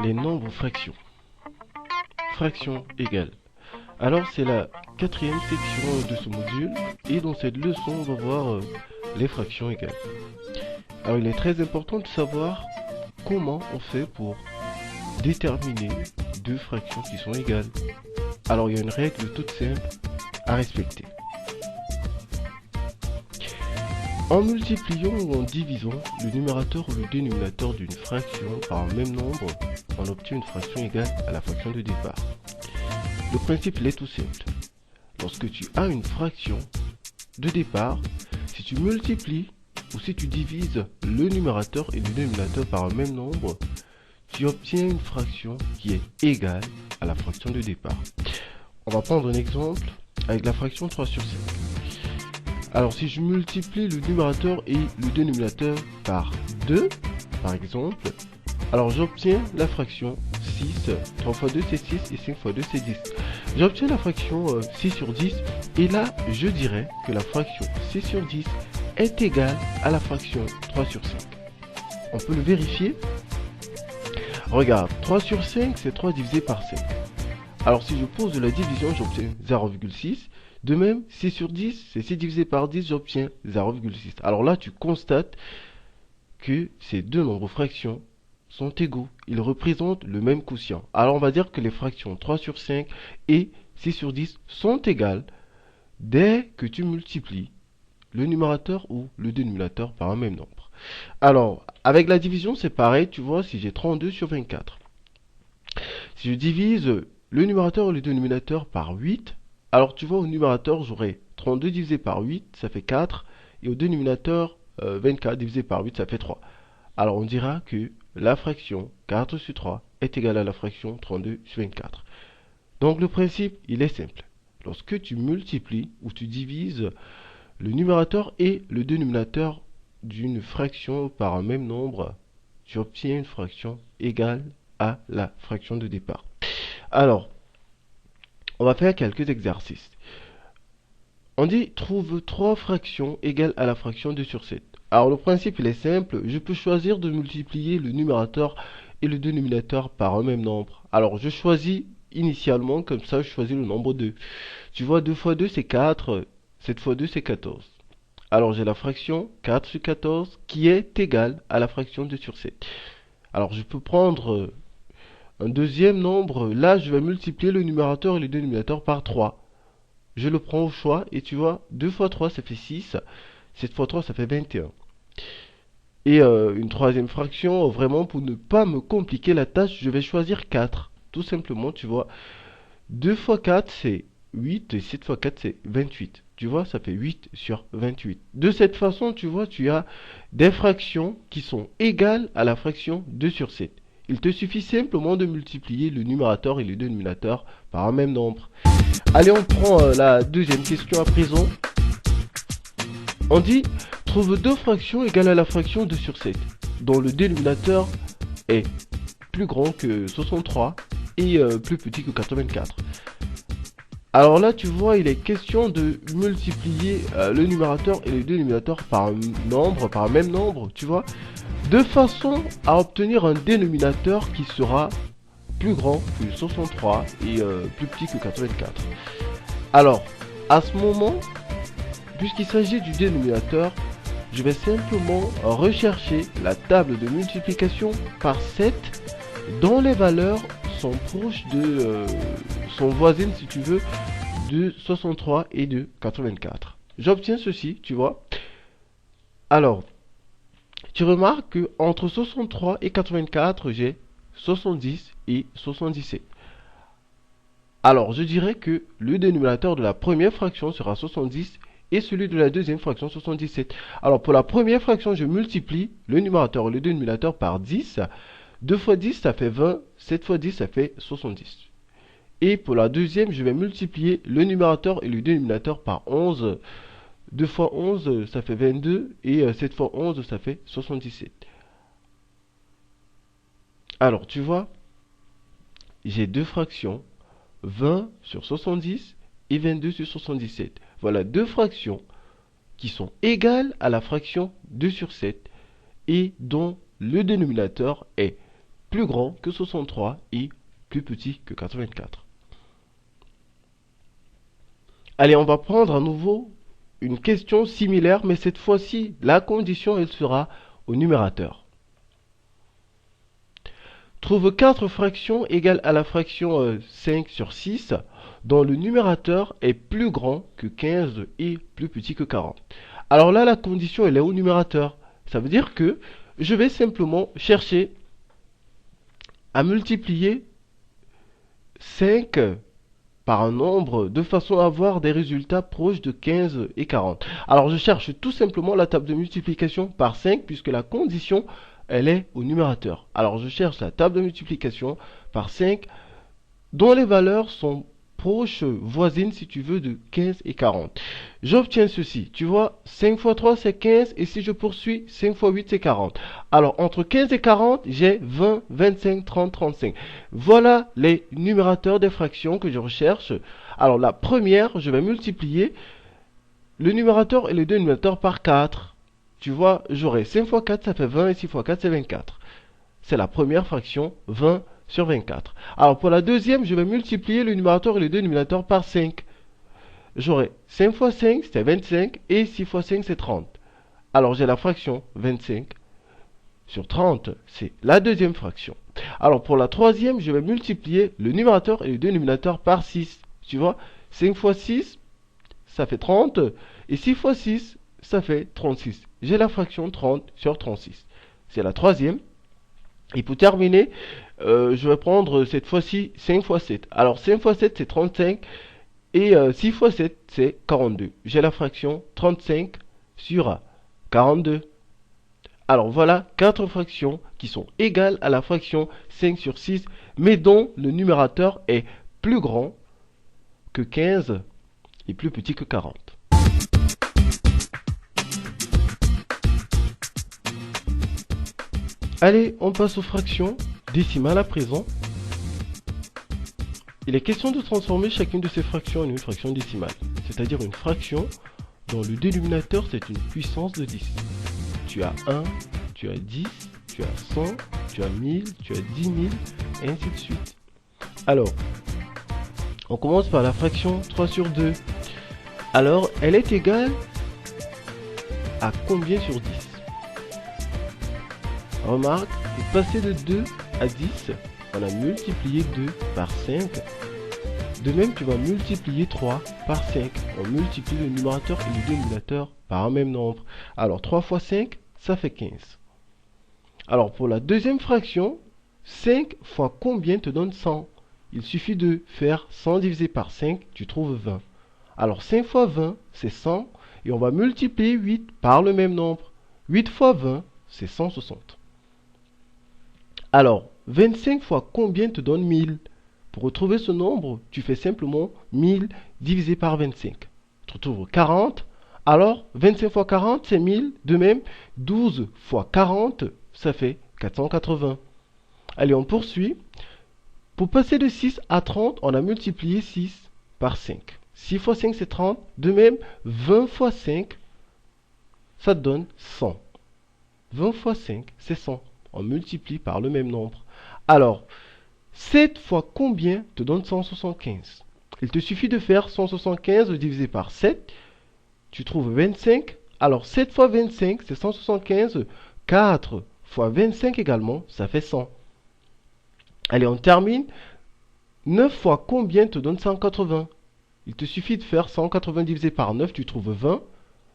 les nombres fractions. Fraction égale. Alors c'est la quatrième section de ce module et dans cette leçon on va voir les fractions égales. Alors il est très important de savoir comment on fait pour déterminer deux fractions qui sont égales. Alors il y a une règle toute simple à respecter. En multipliant ou en divisant le numérateur ou le dénominateur d'une fraction par un même nombre, on obtient une fraction égale à la fraction de départ. Le principe est tout simple. Lorsque tu as une fraction de départ, si tu multiplies ou si tu divises le numérateur et le dénominateur par un même nombre, tu obtiens une fraction qui est égale à la fraction de départ. On va prendre un exemple avec la fraction 3 sur 5. Alors si je multiplie le numérateur et le dénominateur par 2, par exemple, alors j'obtiens la fraction 6, 3 fois 2 c'est 6 et 5 fois 2 c'est 10. J'obtiens la fraction 6 sur 10 et là je dirais que la fraction 6 sur 10 est égale à la fraction 3 sur 5. On peut le vérifier. Regarde, 3 sur 5 c'est 3 divisé par 5. Alors si je pose de la division j'obtiens 0,6. De même, 6 sur 10, c'est 6 divisé par 10, j'obtiens 0,6. Alors là, tu constates que ces deux nombres fractions sont égaux. Ils représentent le même quotient. Alors on va dire que les fractions 3 sur 5 et 6 sur 10 sont égales dès que tu multiplies le numérateur ou le dénominateur par un même nombre. Alors, avec la division, c'est pareil. Tu vois, si j'ai 32 sur 24. Si je divise le numérateur et le dénominateur par 8, alors tu vois au numérateur j'aurai 32 divisé par 8, ça fait 4. Et au dénominateur 24 divisé par 8, ça fait 3. Alors on dira que la fraction 4 sur 3 est égale à la fraction 32 sur 24. Donc le principe, il est simple. Lorsque tu multiplies ou tu divises le numérateur et le dénominateur d'une fraction par un même nombre, tu obtiens une fraction égale à la fraction de départ. Alors, on va faire quelques exercices. On dit trouve 3 fractions égales à la fraction 2 sur 7. Alors le principe il est simple, je peux choisir de multiplier le numérateur et le dénominateur par un même nombre. Alors je choisis initialement, comme ça je choisis le nombre 2. Tu vois 2 fois 2 c'est 4, 7 fois 2 c'est 14. Alors j'ai la fraction 4 sur 14 qui est égale à la fraction 2 sur 7. Alors je peux prendre un deuxième nombre, là je vais multiplier le numérateur et le dénominateur par 3. Je le prends au choix et tu vois, 2 fois 3 ça fait 6, 7 fois 3 ça fait 21. Et une troisième fraction, vraiment pour ne pas me compliquer la tâche, je vais choisir 4. Tout simplement, tu vois, 2 fois 4 c'est 8 et 7 fois 4 c'est 28. Tu vois, ça fait 8 sur 28. De cette façon, tu vois, tu as des fractions qui sont égales à la fraction 2 sur 7. Il te suffit simplement de multiplier le numérateur et le dénominateur par un même nombre. Allez, on prend la deuxième question à présent. On dit, trouve deux fractions égales à la fraction 2 sur 7, dont le dénominateur est plus grand que 63 et plus petit que 84. Alors là, tu vois, il est question de multiplier le numérateur et le dénominateur par un même nombre, tu vois, de façon à obtenir un dénominateur qui sera plus grand que 63 et plus petit que 84. Alors, à ce moment, puisqu'il s'agit du dénominateur, je vais simplement rechercher la table de multiplication par 7 dont les valeurs sont proches de, sont voisines si tu veux, de 63 et de 84. J'obtiens ceci, tu vois. Alors, tu remarques que entre 63 et 84, j'ai 70 et 77. Alors, je dirais que le dénominateur de la première fraction sera 70 et celui de la deuxième fraction 77. Alors, pour la première fraction, je multiplie le numérateur et le dénominateur par 10. 2 fois 10, ça fait 20. 7 fois 10, ça fait 70. Et pour la deuxième, je vais multiplier le numérateur et le dénominateur par 11. 2 fois 11, ça fait 22. Et 7 fois 11, ça fait 77. Alors, tu vois, j'ai deux fractions. 20 sur 70 et 22 sur 77. Voilà deux fractions qui sont égales à la fraction 2 sur 7 et dont le dénominateur est plus grand que 63 et plus petit que 84. Allez, on va prendre à nouveau une question similaire, mais cette fois-ci, la condition, elle sera au numérateur. Trouve 4 fractions égales à la fraction 5 sur 6, dont le numérateur est plus grand que 15 et plus petit que 40. Alors là, la condition, elle est au numérateur. Ça veut dire que je vais simplement chercher à multiplier 5 par un nombre de façon à avoir des résultats proches de 15 et 40. Alors je cherche tout simplement la table de multiplication par 5 puisque la condition elle est au numérateur. Alors je cherche la table de multiplication par 5 dont les valeurs sont proches, voisines si tu veux, de 15 et 40. J'obtiens ceci. Tu vois, 5 fois 3 c'est 15 et si je poursuis, 5 fois 8 c'est 40. Alors entre 15 et 40, j'ai 20, 25, 30, 35. Voilà les numérateurs des fractions que je recherche. Alors la première, je vais multiplier le numérateur et le dénominateur par 4. Tu vois, j'aurai 5 fois 4, ça fait 20 et 6 fois 4, c'est 24. C'est la première fraction, 20 sur 24. Alors pour la deuxième, je vais multiplier le numérateur et le dénominateur par 5. J'aurai 5 fois 5, c'est 25, et 6 fois 5, c'est 30. Alors j'ai la fraction 25 sur 30, c'est la deuxième fraction. Alors pour la troisième, je vais multiplier le numérateur et le dénominateur par 6. Tu vois, 5 fois 6, ça fait 30, et 6 fois 6, ça fait 36. J'ai la fraction 30 sur 36. C'est la troisième. Et pour terminer, je vais prendre cette fois-ci 5 fois 7. Alors 5 fois 7 c'est 35 et 6 fois 7 c'est 42. J'ai la fraction 35 sur 42. Alors voilà 4 fractions qui sont égales à la fraction 5 sur 6 mais dont le numérateur est plus grand que 15 et plus petit que 40. Allez, on passe aux fractions décimales à présent. Il est question de transformer chacune de ces fractions en une fraction décimale, c'est-à-dire une fraction dont le dénominateur c'est une puissance de 10. Tu as 1, tu as 10, tu as 100, tu as 1000, tu as 10 000, et ainsi de suite. Alors, on commence par la fraction 3 sur 2. Alors, elle est égale à combien sur 10? Remarque, pour passer de 2 à 10, on a multiplié 2 par 5. De même, tu vas multiplier 3 par 5. On multiplie le numérateur et le dénominateur par un même nombre. Alors, 3 fois 5, ça fait 15. Alors, pour la deuxième fraction, 5 fois combien te donne 100? Il suffit de faire 100 divisé par 5, tu trouves 20. Alors, 5 fois 20, c'est 100. Et on va multiplier 8 par le même nombre. 8 fois 20, c'est 160. Alors, 25 fois combien te donne 1000? Pour retrouver ce nombre, tu fais simplement 1000 divisé par 25. Tu retrouves 40. Alors, 25 fois 40, c'est 1000. De même, 12 fois 40, ça fait 480. Allez, on poursuit. Pour passer de 6 à 30, on a multiplié 6 par 5. 6 fois 5, c'est 30. De même, 20 fois 5, ça te donne 100. 20 fois 5, c'est 100. On multiplie par le même nombre. Alors, 7 fois combien te donne 175? Il te suffit de faire 175 divisé par 7. Tu trouves 25. Alors, 7 fois 25, c'est 175. 4 fois 25 également, ça fait 100. Allez, on termine. 9 fois combien te donne 180? Il te suffit de faire 180 divisé par 9, tu trouves 20.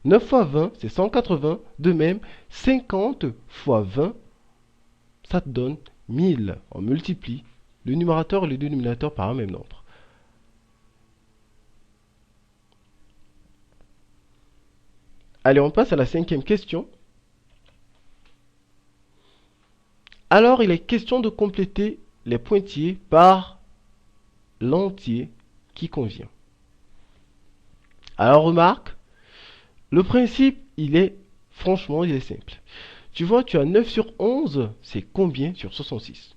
9 fois 20, c'est 180. De même, 50 fois 20, ça te donne 1000. On multiplie le numérateur et le dénominateur par un même nombre. Allez, on passe à la cinquième question. Alors, il est question de compléter les pointillés par l'entier qui convient. Alors, remarque, le principe, franchement, il est simple. Tu vois, tu as 9 sur 11, c'est combien sur 66?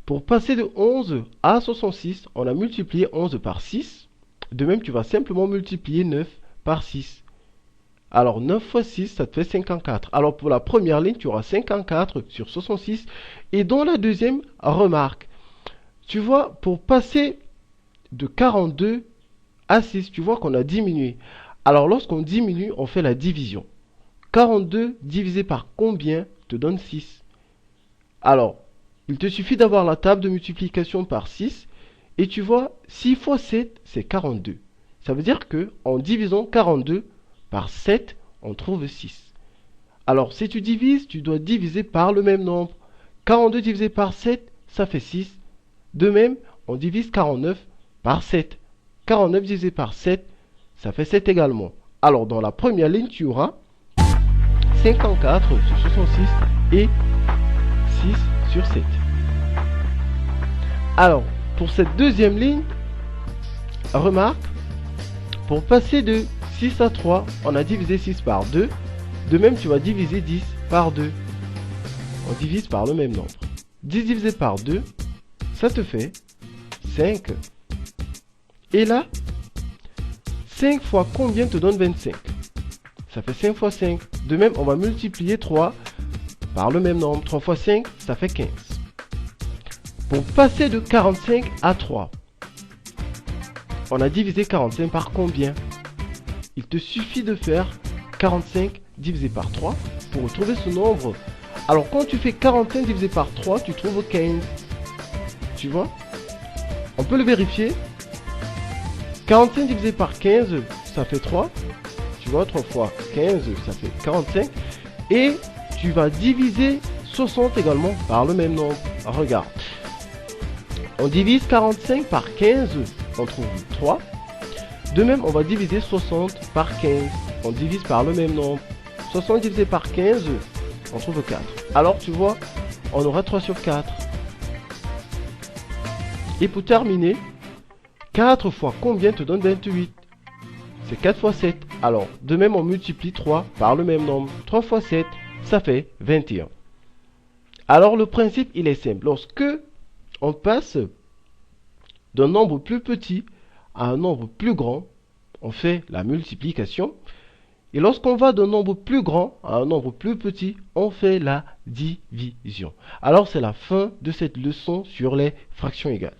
Pour passer de 11 à 66, on a multiplié 11 par 6. De même, tu vas simplement multiplier 9 par 6. Alors 9 fois 6, ça te fait 54. Alors pour la première ligne, tu auras 54 sur 66. Et dans la deuxième, remarque, tu vois, pour passer de 42 à 6, tu vois qu'on a diminué. Alors lorsqu'on diminue, on fait la division. 42 divisé par combien te donne 6? Alors, il te suffit d'avoir la table de multiplication par 6. Et tu vois, 6 fois 7, c'est 42. Ça veut dire que en divisant 42 par 7, on trouve 6. Alors, si tu divises, tu dois diviser par le même nombre. 42 divisé par 7, ça fait 6. De même, on divise 49 par 7. 49 divisé par 7, ça fait 7 également. Alors, dans la première ligne, tu auras 54 sur 66 et 6 sur 7. Alors, pour cette deuxième ligne, remarque, pour passer de 6 à 3, on a divisé 6 par 2. De même, tu vas diviser 10 par 2. On divise par le même nombre. 10 divisé par 2, ça te fait 5. Et là, 5 fois combien te donne 25? Ça fait 5 fois 5. De même, on va multiplier 3 par le même nombre. 3 fois 5, ça fait 15. Pour passer de 45 à 3, on a divisé 45 par combien? Il te suffit de faire 45 divisé par 3 pour retrouver ce nombre. Alors quand tu fais 45 divisé par 3, tu trouves 15. Tu vois? On peut le vérifier. 45 divisé par 15, ça fait 3. Tu vois, 3 fois 15, ça fait 45. Et tu vas diviser 60 également par le même nombre. Regarde. On divise 45 par 15, on trouve 3. De même, on va diviser 60 par 15. On divise par le même nombre. 60 divisé par 15, on trouve 4. Alors, tu vois, on aura 3 sur 4. Et pour terminer, 4 fois combien te donne 28? C'est 4 fois 7. Alors, de même, on multiplie 3 par le même nombre. 3 fois 7, ça fait 21. Alors, le principe, il est simple. Lorsque on passe d'un nombre plus petit à un nombre plus grand, on fait la multiplication. Et lorsqu'on va d'un nombre plus grand à un nombre plus petit, on fait la division. Alors, c'est la fin de cette leçon sur les fractions égales.